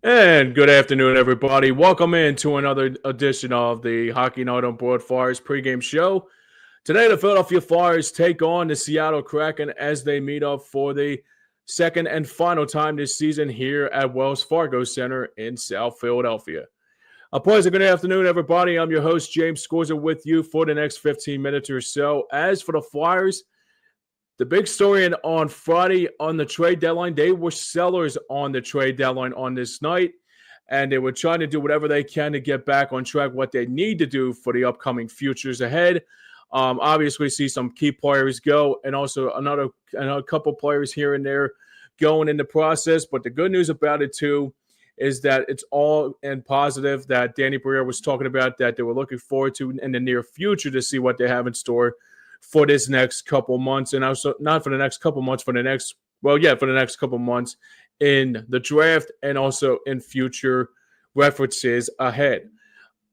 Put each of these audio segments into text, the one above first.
And good afternoon, everybody. Welcome in to another edition of the Hockey Night on Board Flyers pregame show. Today, the Philadelphia Flyers take on the Seattle Kraken as they meet up for the second and final time this season here at Wells Fargo Center in South Philadelphia. A pleasant good afternoon, everybody. I'm your host, James Scorza, with you for the next 15 minutes or so. As for the Flyers, the big story on Friday on the trade deadline, they were sellers on the trade deadline on this night, and they were trying to do whatever they can to get back on track, what they need to do for the upcoming futures ahead. Obviously, see some key players go, and also another couple players here and there going in the process. But the good news about it, too, is that it's all in positive that Danny Briere was talking about that they were looking forward to in the near future to see what they have in store for this next couple months, and also not for the next couple months, for the next couple months in the draft and also in future references ahead.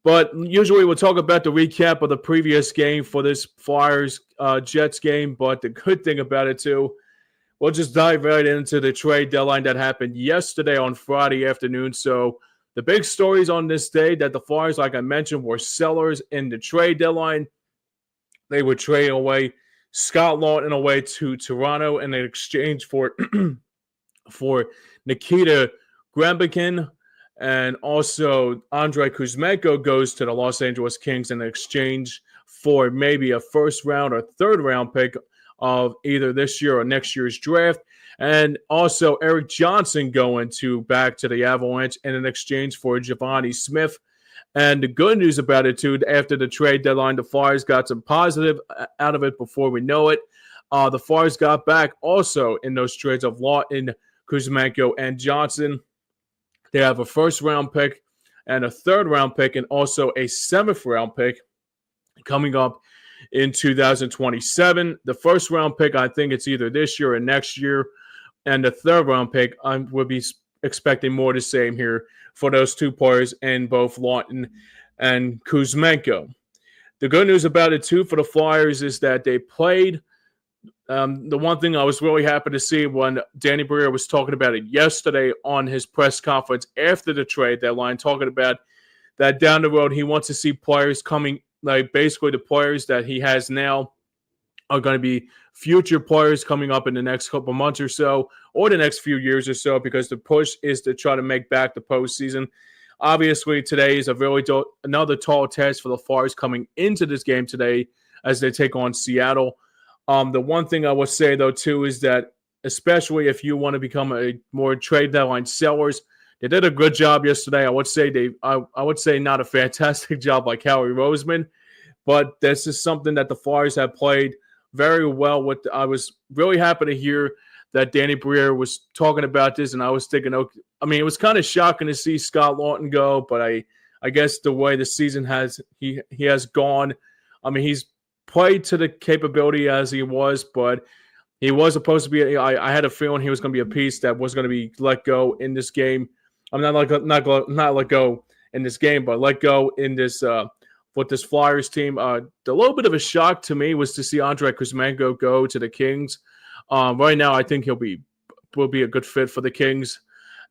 But usually we'll talk about the recap of the previous game for this Flyers Jets game. But the good thing about it too, we'll just dive right into the trade deadline that happened yesterday on Friday afternoon. So the big stories on this day that the Flyers, like I mentioned, were sellers in the trade deadline. They would trade away Scott Laughton away to Toronto in exchange for Nikita Grambikin, and also Andrei Kuzmenko goes to the Los Angeles Kings in exchange for maybe a first round or third round pick of either this year or next year's draft. And also Eric Johnson going back to the Avalanche in an exchange for Giovanni Smith. And the good news about it, too, after the trade deadline, the Flyers got some positive out of it before we know it. The Flyers got back also in those trades of Laughton, Kuzmenko, and Johnson. They have a first-round pick and a third-round pick and also a seventh-round pick coming up in 2027. The first-round pick, I think it's either this year or next year. And the third-round pick, I would be expecting more the same here for those two players in both Laughton and Kuzmenko. The good news about it, too, for the Flyers is that they played. The one thing I was really happy to see when Danny Briere was talking about it yesterday on his press conference after the trade deadline, talking about that down the road he wants to see players coming, like basically the players that he has now are going to be future players coming up in the next couple months or so, or the next few years or so, because the push is to try to make back the postseason. Obviously, today is another tall test for the Flyers coming into this game today as they take on Seattle. The one thing I would say, though, too, is that especially if you want to become a more trade deadline sellers, they did a good job yesterday. I would say not a fantastic job like Howie Roseman, but this is something that the Flyers have played very well with. I was really happy to hear that Danny Briere was talking about this, and I was thinking, okay, I mean, it was kind of shocking to see Scott Laughton go, but I guess the way the season has gone, I mean, he's played to the capability as he was, but he was supposed to be. I had a feeling he was going to be a piece that was going to be let go in this game. I'm not let go in this game, but let go in this. With this Flyers team, the little bit of a shock to me was to see Andrei Kuzmenko go to the Kings. Right now, I think will be a good fit for the Kings,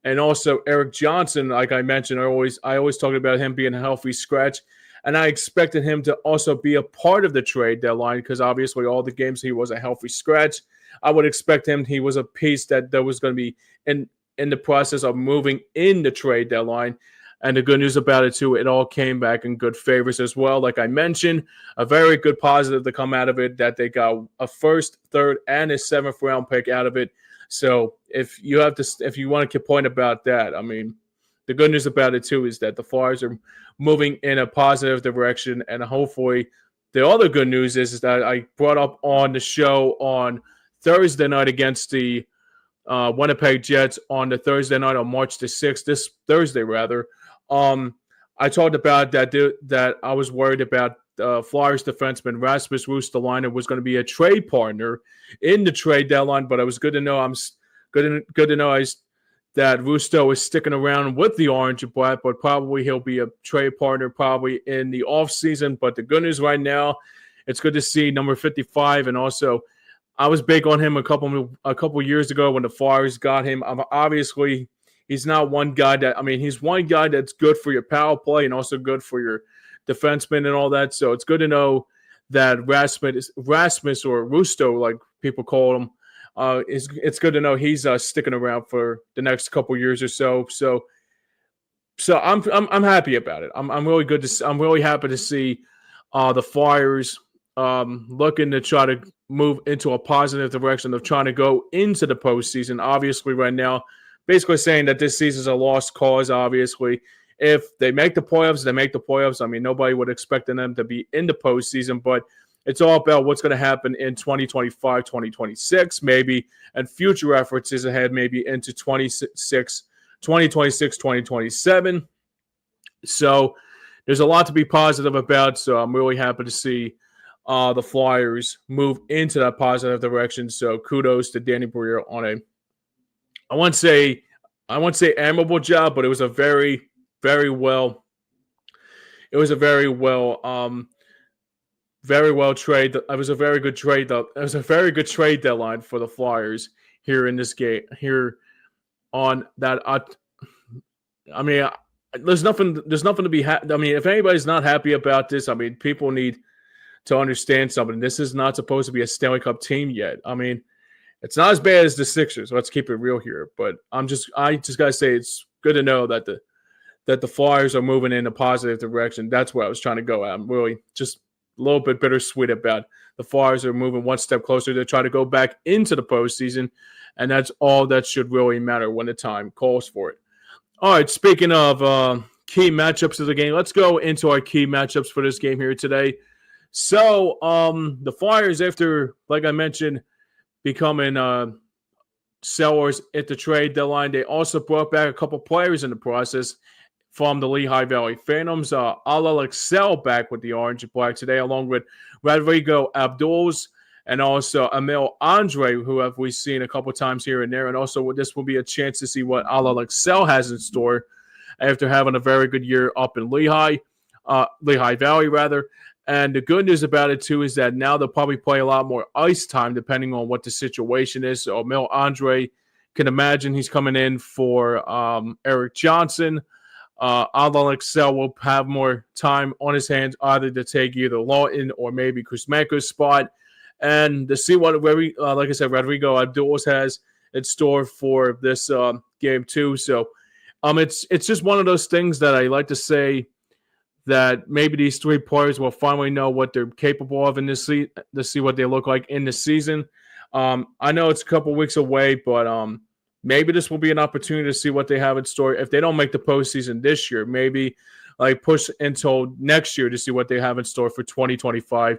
and also Eric Johnson. Like I mentioned, I always talked about him being a healthy scratch, and I expected him to also be a part of the trade deadline because obviously all the games he was a healthy scratch. I would expect him. He was a piece that was going to be in the process of moving in the trade deadline. And the good news about it, too, it all came back in good favors as well. Like I mentioned, a very good positive to come out of it, that they got a first, third, and a seventh round pick out of it. So if you want to point about that, I mean, the good news about it, too, is that the Flyers are moving in a positive direction. And hopefully the other good news is that I brought up on the show on Thursday night against the Winnipeg Jets on the Thursday night on March the 6th, this Thursday rather. I talked about that I was worried about Flyers defenseman Rasmus Ristolainen was going to be a trade partner in the trade deadline, but it was good to know that Rusto is sticking around with the Orange and Black, but probably he'll be a trade partner probably in the offseason. But the good news right now, it's good to see number 55, and also I was big on him a couple years ago when the Flyers got him. Obviously, He's not one guy he's one guy that's good for your power play and also good for your defenseman and all that. So it's good to know that Rasmus or Rusto, like people call him, it's good to know he's sticking around for the next couple years or so. So I'm happy about it. I'm really happy to see the Flyers looking to try to move into a positive direction of trying to go into the postseason. Obviously, right now, basically saying that this season's a lost cause. Obviously, if they make the playoffs, they make the playoffs. I mean, nobody would expect them to be in the postseason, but it's all about what's going to happen in 2025, 2026, maybe, and future efforts is ahead, maybe into 2026, 2027. So there's a lot to be positive about. So I'm really happy to see the Flyers move into that positive direction. So kudos to Danny Briere on I won't say admirable job, but it was a very, very well trade. It was a very good trade. It was a very good trade deadline for the Flyers here in this game. Here on that, there's nothing to be. If anybody's not happy about this, people need to understand something. This is not supposed to be a Stanley Cup team yet. It's not as bad as the Sixers. Let's keep it real here. But I just gotta say it's good to know that the Flyers are moving in a positive direction. That's where I was trying to go at. I'm really just a little bit bittersweet about the Flyers are moving one step closer to try to go back into the postseason, and that's all that should really matter when the time calls for it. All right, speaking of key matchups of the game, let's go into our key matchups for this game here today. So the Flyers, after, like I mentioned, becoming sellers at the trade deadline, they also brought back a couple players in the process from the Lehigh Valley Phantoms. Alel Excel back with the orange and black today, along with Rodrigo Abduls and also Emil Andre, who have we seen a couple times here and there. And also this will be a chance to see what Alel Excel has in store after having a very good year up in Lehigh Valley, rather. And the good news about it, too, is that now they'll probably play a lot more ice time depending on what the situation is. So Emil Andre can imagine he's coming in for Eric Johnson. Alel Excel will have more time on his hands either to take either Lawton or maybe Kuzmenko's spot. And to see what, like I said, Rodrigo Abduls has in store for this game, too. So it's just one of those things that I like to say that maybe these three players will finally know what they're capable of in this season, to see what they look like in the season. I know it's a couple weeks away, but maybe this will be an opportunity to see what they have in store. If they don't make the postseason this year, maybe like push until next year to see what they have in store for 2025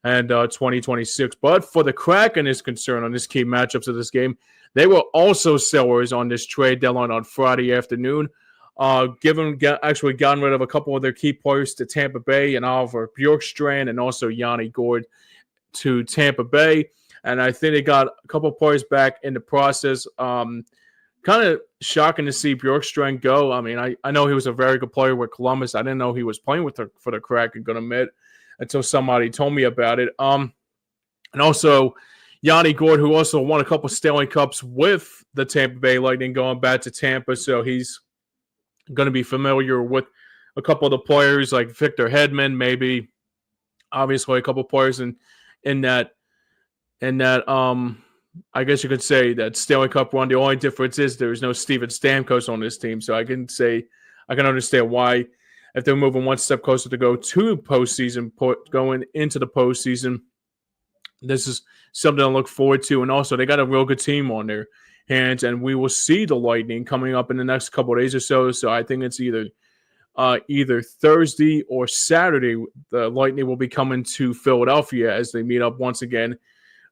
and 2026. But for the Kraken is concerned on this key matchups of this game, they were also sellers on this trade deadline on Friday afternoon. Actually gotten rid of a couple of their key players to Tampa Bay and Oliver Bjorkstrand and also Yanni Gourde to Tampa Bay. And I think they got a couple of players back in the process. Kind of shocking to see Bjorkstrand go. I know he was a very good player with Columbus. I didn't know he was playing for the Kraken, going to admit, until somebody told me about it. And also Yanni Gourde, who also won a couple Stanley Cups with the Tampa Bay Lightning going back to Tampa. So he's going to be familiar with a couple of the players like Victor Hedman, maybe obviously a couple of players in that I guess you could say that Stanley Cup run. The only difference is there's no Steven Stamkos on this team. So I can understand why, if they're moving one step closer to go to postseason, going into the postseason, this is something to look forward to. And also they got a real good team on their hands, and we will see the Lightning coming up in the next couple of days or so. So I think it's either Thursday or Saturday. The Lightning will be coming to Philadelphia as they meet up once again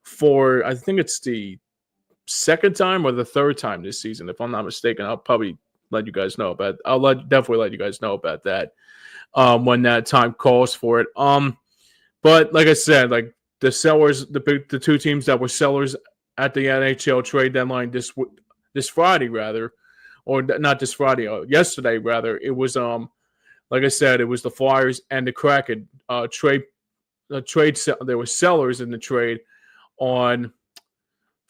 for, I think it's the second time or the third time this season, if I'm not mistaken. I'll probably let you guys know about. Definitely let you guys know about that when that time calls for it. But like I said, like the sellers, the two teams that were sellers at the NHL trade deadline this Friday, rather, or not this Friday, yesterday, rather. It was like I said, it was the Flyers and the Kraken trade. There were sellers in the trade on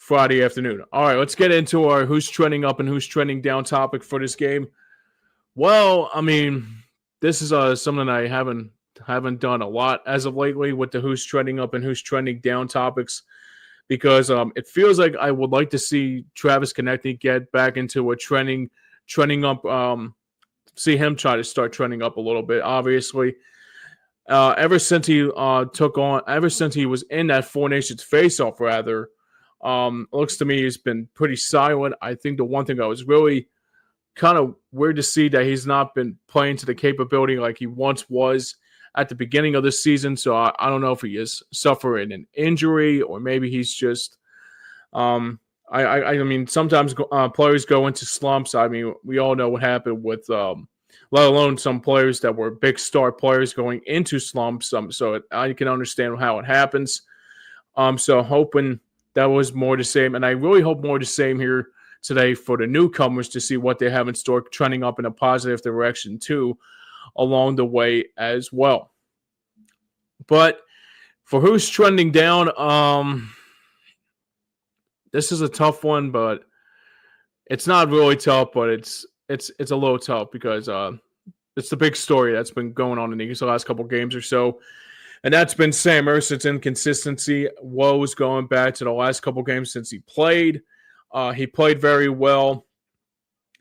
Friday afternoon. All right, let's get into our who's trending up and who's trending down topic for this game. Well, I mean, this is something I haven't done a lot as of lately with the who's trending up and who's trending down topics, because it feels like I would like to see Travis Konechny get back into a trending up. See him try to start trending up a little bit. Obviously, ever since he was in that Four Nations face-off, rather, looks to me he's been pretty silent. I think the one thing I was really kind of weird to see that he's not been playing to the capability like he once was at the beginning of the season. So I don't know if he is suffering an injury or maybe he's just. I mean, sometimes players go into slumps. I mean, we all know what happened with, let alone some players that were big star players going into slumps. So I can understand how it happens. So hoping that was more the same, and I really hope more the same here today for the newcomers to see what they have in store, trending up in a positive direction too, along the way as well. But for who's trending down, this is a tough one, but it's not really tough, but it's a little tough because it's the big story that's been going on in the last couple games or so, and that's been Sam Ersat's inconsistency. Woes going back to the last couple games since he played. He played very well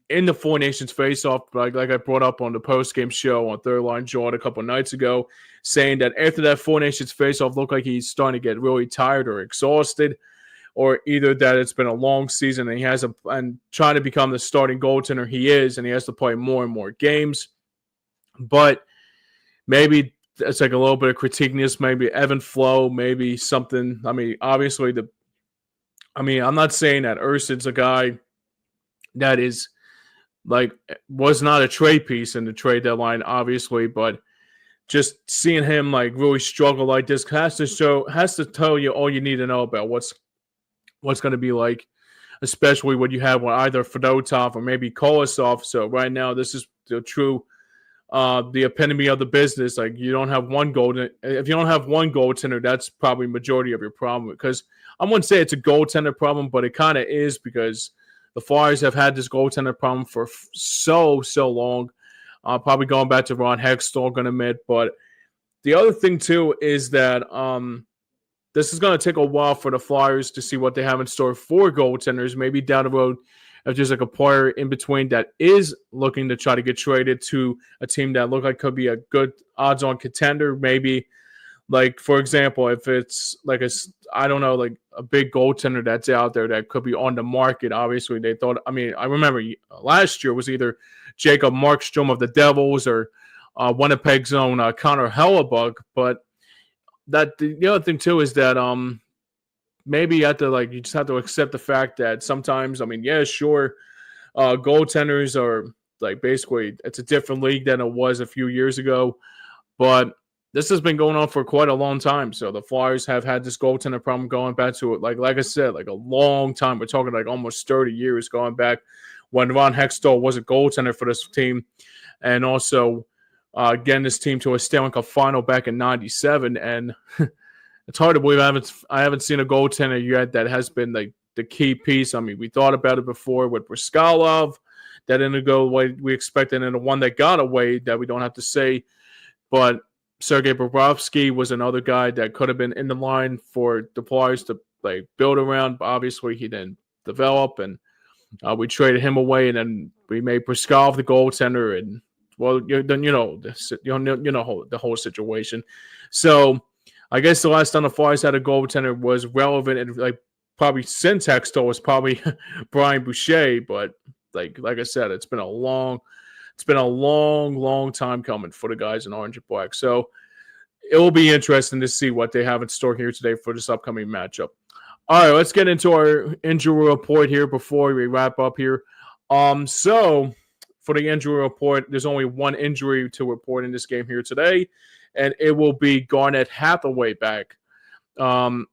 in the Four Nations face-off, like I brought up on the post-game show on Third Line Jordan a couple nights ago, saying that after that Four Nations face-off looked like he's starting to get really tired or exhausted, or either that it's been a long season and and trying to become the starting goaltender he is, and he has to play more and more games. But maybe it's like a little bit of critiqueness, maybe Evan Flow, maybe something. I mean, obviously I'm not saying that Ersat's a guy that is was not a trade piece in the trade deadline, obviously, but just seeing him really struggle like this has to tell you all you need to know about what's going to be like, especially when you have either Fedotov or maybe Kolosov. So right now, this is the true, the epitome of the business. Like you don't have one goaltender. If you don't have one goaltender, that's probably majority of your problem. Because I wouldn't say it's a goaltender problem, but it kind of is because the Flyers have had this goaltender problem for so long. Probably going back to Ron Hextall, going to admit. But the other thing too is that this is going to take a while for the Flyers to see what they have in store for goaltenders. Maybe down the road, if there's a player in between that is looking to try to get traded to a team that look like could be a good odds-on contender, maybe for example, if it's a big goaltender that's out there that could be on the market. Obviously, they thought. I mean, I remember last year was either Jacob Markstrom of the Devils or Winnipeg's own Connor Hellebuck, but. The other thing too is that maybe you have to you just have to accept the fact that sometimes goaltenders are basically it's a different league than it was a few years ago, but this has been going on for quite a long time. So the Flyers have had this goaltender problem going back to it like I said a long time. We're talking almost 30 years going back when Ron Hextall was a goaltender for this team, and also. Getting this team to a Stanley Cup final back in '97, and it's hard to believe I haven't seen a goaltender yet that has been the key piece. I mean, we thought about it before with Briskalov, that didn't go the way we expected, and the one that got away that we don't have to say. But Sergei Bobrovsky was another guy that could have been in the line for the Flyers to build around. But obviously, he didn't develop, and we traded him away, and then we made Briskalov the goaltender, and. Well, then the whole situation. So, I guess the last time the Flyers had a goaltender was relevant, and probably since Hextall was probably Brian Boucher. But like I said, it's been a long time coming for the guys in orange and black. So it will be interesting to see what they have in store here today for this upcoming matchup. All right, let's get into our injury report here before we wrap up here. So. For the injury report, there's only one injury to report in this game here today, and it will be Garnet Hathaway back. I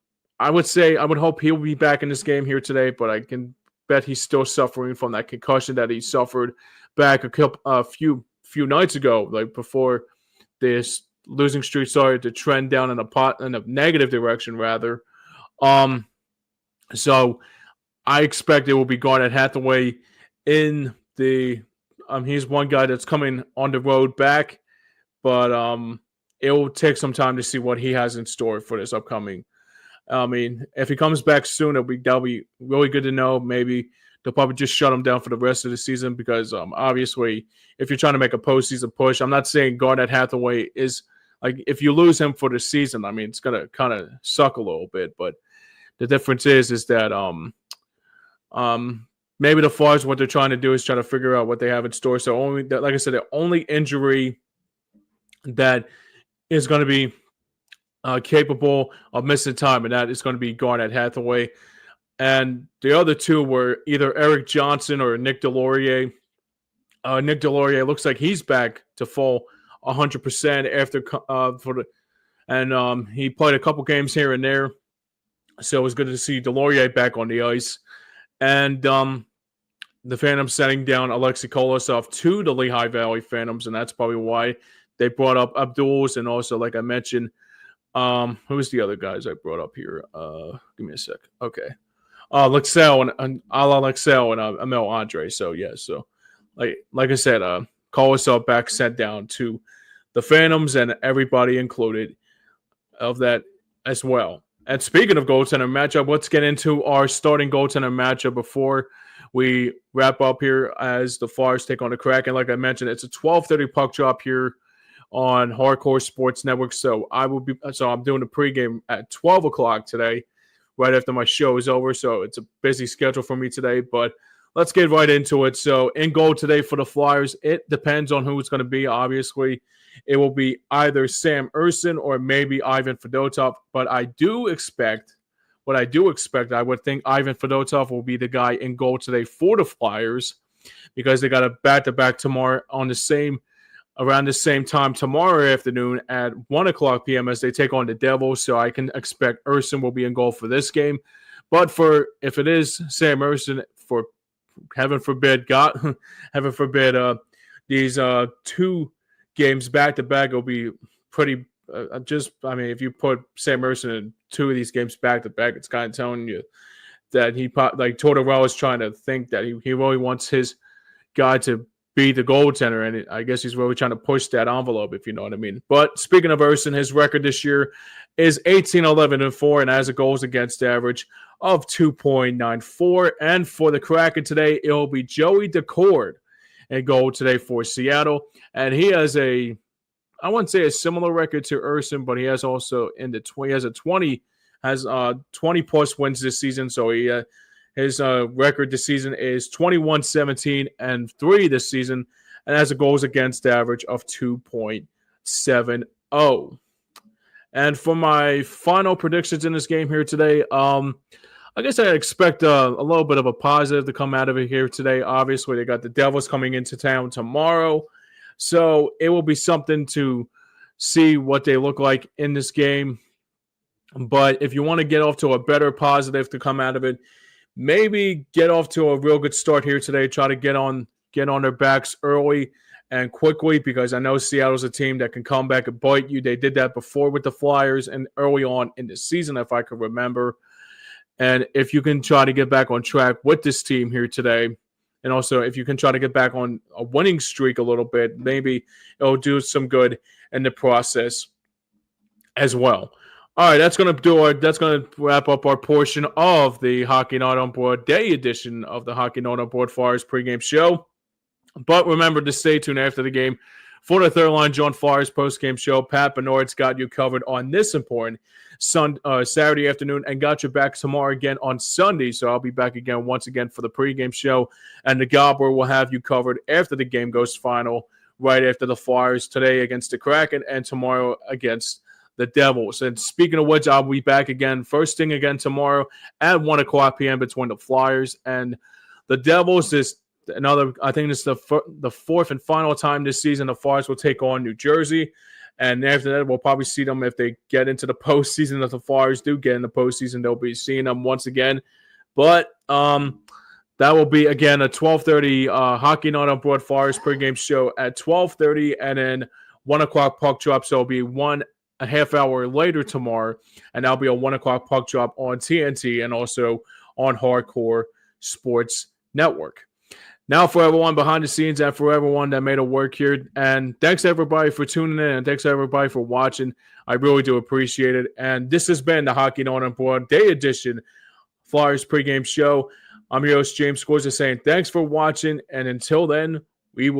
would hope he'll be back in this game here today, but I can bet he's still suffering from that concussion that he suffered back a few nights ago, before this losing streak started to trend down in a negative direction, rather. So I expect it will be Garnet Hathaway in the. He's one guy that's coming on the road back, but it will take some time to see what he has in store for this upcoming. I mean, if he comes back soon, that'll be really good to know. Maybe they'll probably just shut him down for the rest of the season because obviously, if you're trying to make a postseason push, I'm not saying Garnet Hathaway is like if you lose him for the season, I mean it's gonna kind of suck a little bit. But the difference is that maybe the Flyers, what they're trying to do is try to figure out what they have in store. So like I said, the only injury that is going to be capable of missing time, and that is going to be Garnet Hathaway. And the other two were either Eric Johnson or Nick Delorier. Nick Delorier looks like he's back to full 100% after he played a couple games here and there. So it was good to see Delorier back on the ice. And the Phantoms sending down Alexei Kolosov to the Lehigh Valley Phantoms, and that's probably why they brought up Abduls, and also, like I mentioned, who's the other guys I brought up here? Give me a sec. Okay. Lexell and Ala Lexell and Amel Andre. So, yeah. So, like I said, Kolosov back sent down to the Phantoms, and everybody included of that as well. And speaking of goaltender matchup, let's get into our starting goaltender matchup before we wrap up here as the Flyers take on the Kraken. Like I mentioned, it's a 12:30 puck drop here on Hardcore Sports Network. So I'm doing the pregame at 12 o'clock today, right after my show is over. So it's a busy schedule for me today, but let's get right into it. So in goal today for the Flyers, it depends on who it's going to be. Obviously, it will be either Sam Ersson or maybe Ivan Fedotov. But I would think Ivan Fedotov will be the guy in goal today for the Flyers because they got a back-to-back tomorrow around the same time tomorrow afternoon at 1 o'clock p.m. as they take on the Devils. So I can expect Ersson will be in goal for this game. But if it is Sam Ersson, for heaven forbid, these two games back-to-back will be pretty if you put Sam Ersson in two of these games back-to-back, it's kind of telling you that Tortorella is trying to think that he really wants his guy to be the goaltender, and I guess he's really trying to push that envelope, if you know what I mean. But speaking of Ersson, his record this year is 18-11-4, and has a goals against average of 2.94. And for the Kraken today, it will be Joey Decord in goal today for Seattle, and he has I wouldn't say a similar record to Ersson, but he has also 20 plus wins this season. So his record this season is 21-17-3 this season, and has a goals against average of 2.70. And for my final predictions in this game here today, I guess I expect a little bit of a positive to come out of it here today. Obviously, they got the Devils coming into town tomorrow, so it will be something to see what they look like in this game. But if you want to get off to a better positive to come out of it, maybe get off to a real good start here today. Try to get on their backs early and quickly, because I know Seattle's a team that can come back and bite you. They did that before with the Flyers and early on in the season, if I could remember. And if you can try to get back on track with this team here today, and also if you can try to get back on a winning streak a little bit, maybe it'll do some good in the process as well. All right, that's going to wrap up our portion of the Hockey Night on Board Day edition of the Hockey Night on Board Flyers pregame show. But remember to stay tuned after the game for the Third Line John Flyers postgame show. Pat Bernard's got you covered on this important Saturday afternoon, and got you back tomorrow again on Sunday. So I'll be back again once again for the pregame show, and the Gobbler will have you covered after the game goes final, right after the Flyers today against the Kraken and tomorrow against the Devils. And speaking of which, I'll be back again first thing again tomorrow at 1 o'clock p.m. between the Flyers and the Devils. I think this is the fourth and final time this season the Flyers will take on New Jersey. And after that, we'll probably see them if they get into the postseason. If the Flyers do get in the postseason, they'll be seeing them once again. But that will be, again, a 12:30 Hockey Night on Board Flyers pregame show at 12:30, and then 1 o'clock puck drop. So it'll be a half hour later tomorrow, and that'll be a 1 o'clock puck drop on TNT and also on Hardcore Sports Network. Now for everyone behind the scenes and for everyone that made it work here. And thanks everybody for tuning in and thanks everybody for watching. I really do appreciate it. And this has been the Hockey On Board Day Edition Flyers pregame show. I'm your host, James Scorza, saying thanks for watching. And until then,